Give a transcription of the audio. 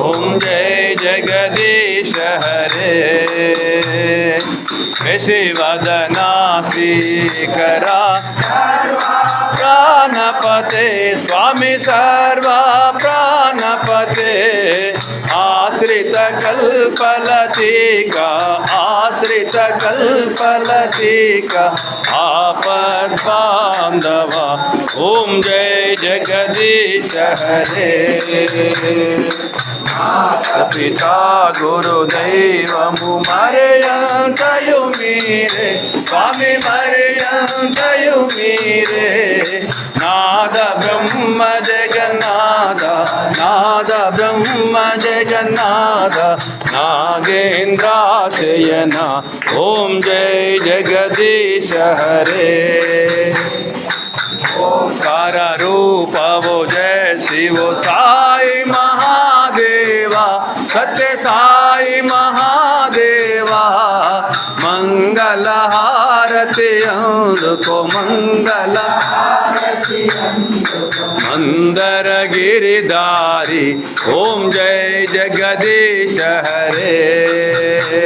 ओम जय जगदीश हरे वदना श्रीकरा प्राणपते स्वामी सर्वा प्राणपते आश्रित कल्पलतिका आश्रित कल्पलतिका आपद बांधवा ओम जय जगदीश हरे पिता गुरुदैवमु मर्यन्तयु मीरे स्वामी मर्यन्तयु मीरे नाद ब्रह्म जगन्नाथ नाद ब्रह्म जगन्नाथ नागेन्द्राशयन ओम जय जगदीश हरे ओंकार रूप वो जय शिव साई महादेवा सत्य साई महादेवा मंगल हारति को मंगल मंदर गिरिधारी ओम जय जगदीश हरे।